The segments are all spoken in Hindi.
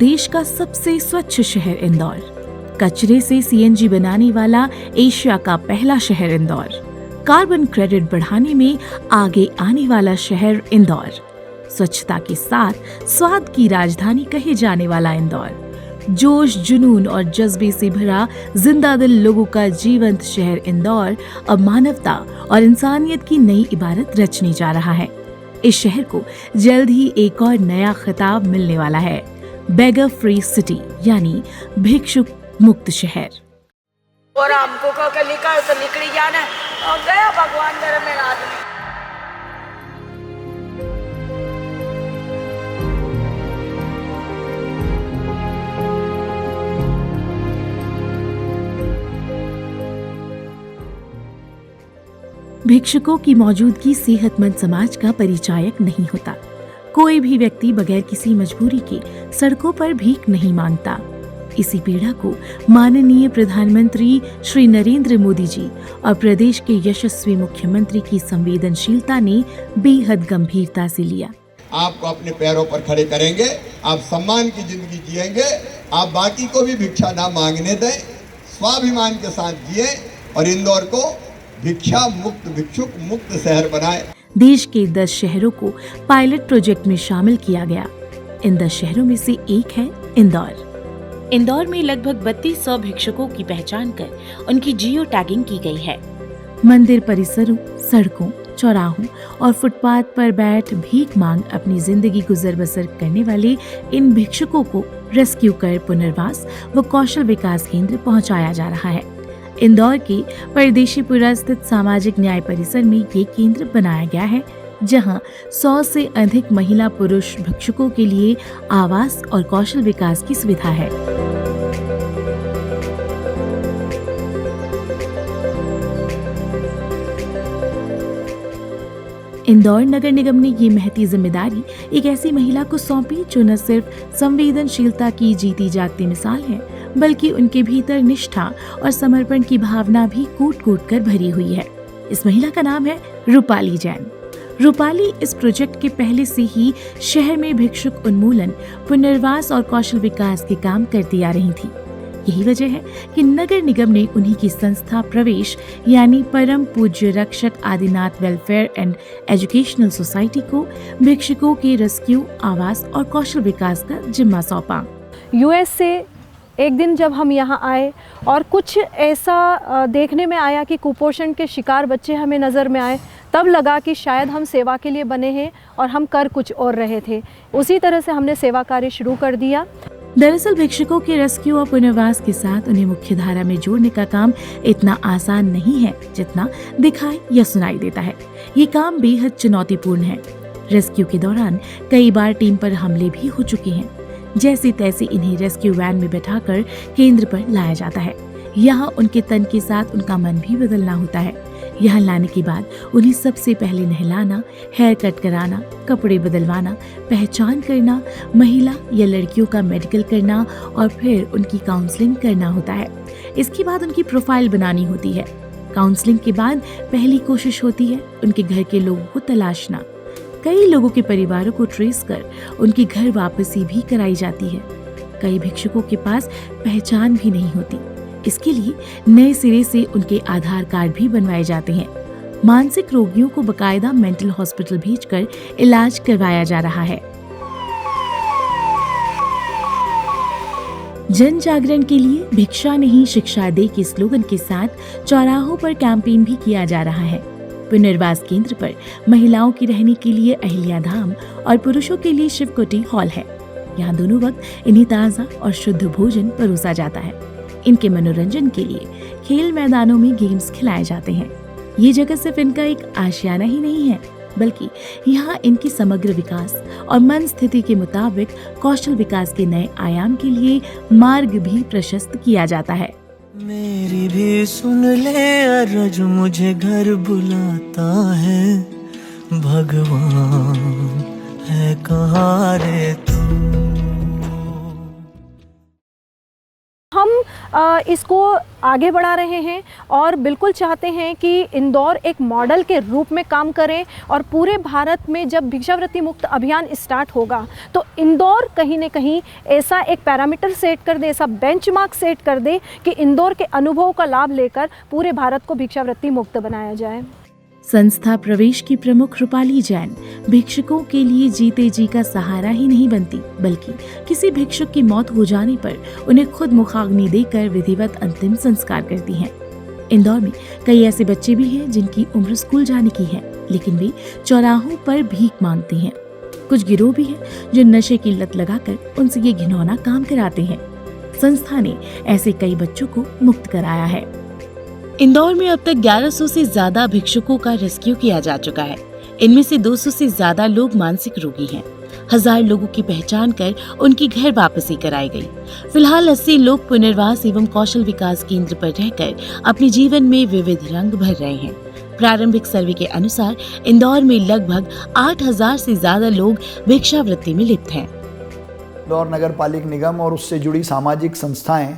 देश का सबसे स्वच्छ शहर इंदौर, कचरे से सीएनजी बनाने वाला एशिया का पहला शहर इंदौर, कार्बन क्रेडिट बढ़ाने में आगे आने वाला शहर इंदौर, स्वच्छता के साथ स्वाद की राजधानी कहे जाने वाला इंदौर, जोश जुनून और जज्बे से भरा जिंदा दिल लोगों का जीवंत शहर इंदौर अब मानवता और इंसानियत की नई इबारत रचने जा रहा है। इस शहर को जल्द ही एक और नया खिताब मिलने वाला है, बेगर फ्री सिटी यानी भिक्षुक मुक्त शहर। और हमको कह के निकल तो निकली जाना और गया भगवान मेरे में आदमी। भिक्षुकों की मौजूदगी सेहतमंद समाज का परिचायक नहीं होता। कोई भी व्यक्ति बगैर किसी मजबूरी के सड़कों पर भीख नहीं मांगता। इसी पीड़ा को माननीय प्रधानमंत्री श्री नरेंद्र मोदी जी और प्रदेश के यशस्वी मुख्यमंत्री की संवेदनशीलता ने बेहद गंभीरता से लिया। आपको अपने पैरों पर खड़े करेंगे, आप सम्मान की जिंदगी जिएंगे, आप बाकी को भी भिक्षा ना मांगने दें, स्वाभिमान के साथ जिए और इंदौर को भिक्षा मुक्त भिक्षुक मुक्त शहर बनाए। देश के 10 शहरों को पायलट प्रोजेक्ट में शामिल किया गया। इन 10 शहरों में से एक है इंदौर। इंदौर में लगभग 3200 भिक्षुकों की पहचान कर उनकी जियो टैगिंग की गई है। मंदिर परिसरों, सड़कों, चौराहों और फुटपाथ पर बैठ भीख मांग अपनी जिंदगी गुजर बसर करने वाले इन भिक्षुकों को रेस्क्यू कर पुनर्वास व कौशल विकास केंद्र पहुंचाया जा रहा है। इंदौर के परदेशीपुरा स्थित सामाजिक न्याय परिसर में ये केंद्र बनाया गया है, जहां 100 से अधिक महिला पुरुष भिक्षुकों के लिए आवास और कौशल विकास की सुविधा है। इंदौर नगर निगम ने ये महती जिम्मेदारी एक ऐसी महिला को सौंपी जो न सिर्फ संवेदनशीलता की जीती जागती मिसाल है, बल्कि उनके भीतर निष्ठा और समर्पण की भावना भी कूट कूट कर भरी हुई है। इस महिला का नाम है रूपाली जैन। रूपाली इस प्रोजेक्ट के पहले से ही शहर में भिक्षुक उन्मूलन, पुनर्वास और कौशल विकास के काम करती आ रही थी। यही वजह है कि नगर निगम ने उन्हीं की संस्था प्रवेश यानी परम पूज्य रक्षक Adinath welfare and educational society को भिक्षुकों के रेस्क्यू, आवास और कौशल विकास का जिम्मा सौंपा। यूएस से एक दिन जब हम यहाँ आए और कुछ ऐसा देखने में आया कि कुपोषण के शिकार बच्चे हमें नज़र में आए, तब लगा कि शायद हम सेवा के लिए बने हैं और हम कर कुछ और रहे थे। उसी तरह से हमने सेवा कार्य शुरू कर दिया। दरअसल भिक्षुकों के रेस्क्यू और पुनर्वास के साथ उन्हें मुख्य धारा में जोड़ने का काम इतना आसान नहीं है जितना दिखाई या सुनाई देता है। ये काम बेहद चुनौतीपूर्ण है। रेस्क्यू के दौरान कई बार टीम पर हमले भी हो चुके हैं। जैसे तैसे इन्हें रेस्क्यू वैन में बैठाकर केंद्र पर लाया जाता है। यहाँ उनके तन के साथ उनका मन भी बदलना होता है। यहाँ लाने के बाद उन्हें सबसे पहले नहलाना, हेयर कट कराना, कपड़े बदलवाना, पहचान करना, महिला या लड़कियों का मेडिकल करना और फिर उनकी काउंसलिंग करना होता है। इसके बाद उनकी प्रोफाइल बनानी होती है। काउंसलिंग के बाद पहली कोशिश होती है उनके घर के लोगों को तलाशना। कई लोगों के परिवारों को ट्रेस कर उनकी घर वापसी भी कराई जाती है। कई भिक्षुकों के पास पहचान भी नहीं होती। इसके लिए नए सिरे से उनके आधार कार्ड भी बनवाए जाते हैं। मानसिक रोगियों को बकायदा मेंटल हॉस्पिटल भेजकर इलाज करवाया जा रहा है। जन जागरण के लिए भिक्षा नहीं शिक्षा दे के स्लोगन के साथ चौराहों पर कैंपेन भी किया जा रहा है। पुनर्वास केंद्र पर महिलाओं की रहने के लिए अहिल्या धाम और पुरुषों के लिए शिवकुटी हॉल है। यहाँ दोनों वक्त इन्हें ताज़ा और शुद्ध भोजन परोसा जाता है। इनके मनोरंजन के लिए खेल मैदानों में गेम्स खिलाए जाते हैं। ये जगह सिर्फ इनका एक आशियाना ही नहीं है, बल्कि यहाँ इनकी समग्र विकास और मन स्थिति के मुताबिक कौशल विकास के नए आयाम के लिए मार्ग भी प्रशस्त किया जाता है। मेरी भी सुन ले अर्ज, मुझे घर बुलाता है, भगवान है कहाँ रे तू। हम इसको आगे बढ़ा रहे हैं और बिल्कुल चाहते हैं कि इंदौर एक मॉडल के रूप में काम करे और पूरे भारत में जब भिक्षावृत्ति मुक्त अभियान स्टार्ट होगा तो इंदौर कहीं न कहीं ऐसा एक पैरामीटर सेट कर दे, ऐसा बेंचमार्क सेट कर दे कि इंदौर के अनुभव का लाभ लेकर पूरे भारत को भिक्षावृत्ति मुक्त बनाया जाए। संस्था प्रवेश की प्रमुख रूपाली जैन भिक्षुकों के लिए जीते जी का सहारा ही नहीं बनती, बल्कि किसी भिक्षुक की मौत हो जाने पर उन्हें खुद मुखाग्नि देकर विधिवत अंतिम संस्कार करती हैं। इंदौर में कई ऐसे बच्चे भी हैं जिनकी उम्र स्कूल जाने की है, लेकिन वे चौराहों पर भीख मांगते हैं। कुछ गिरोह भी हैं जो नशे की लत लगाकर उनसे ये घिनौना काम कराते हैं। संस्था ने ऐसे कई बच्चों को मुक्त कराया है। इंदौर में अब तक 1100 से ज्यादा भिक्षुकों का रेस्क्यू किया जा चुका है। इनमें से 200 से ज्यादा लोग मानसिक रोगी हैं। 1000 लोगों की पहचान कर उनकी घर वापसी कराई गई। फिलहाल 80 लोग पुनर्वास एवं कौशल विकास केंद्र पर रहकर अपने जीवन में विविध रंग भर रहे हैं। प्रारंभिक सर्वे के अनुसार इंदौर में लगभग 8000 से ज्यादा लोग भिक्षावृत्ति में लिप्त हैं। इंदौर नगर पालिक निगम और उससे जुड़ी सामाजिक संस्थाएं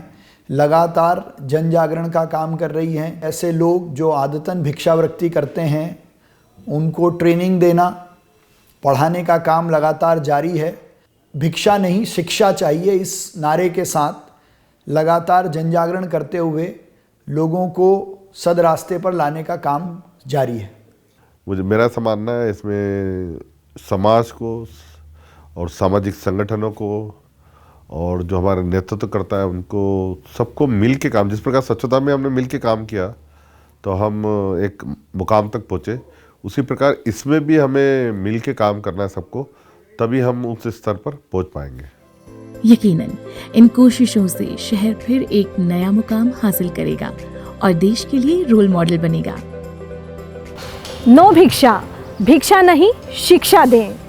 लगातार जन जागरण का काम कर रही हैं। ऐसे लोग जो आदतन भिक्षावृत्ति करते हैं उनको ट्रेनिंग देना, पढ़ाने का काम लगातार जारी है। भिक्षा नहीं शिक्षा चाहिए, इस नारे के साथ लगातार जन जागरण करते हुए लोगों को सद रास्ते पर लाने का काम जारी है। मेरा मानना है इसमें समाज को और सामाजिक संगठनों को और जो हमारा नेतृत्व करता है उनको सबको मिल के काम, जिस प्रकार स्वच्छता में हमने मिल के काम किया तो हम एक मुकाम तक पहुँचे, उसी प्रकार इसमें भी हमें मिल के काम करना है सबको, तभी हम उस स्तर पर पहुँच पाएंगे। यकीनन इन कोशिशों से शहर फिर एक नया मुकाम हासिल करेगा और देश के लिए रोल मॉडल बनेगा। नो भिक्षा, भिक्षा नहीं शिक्षा दें।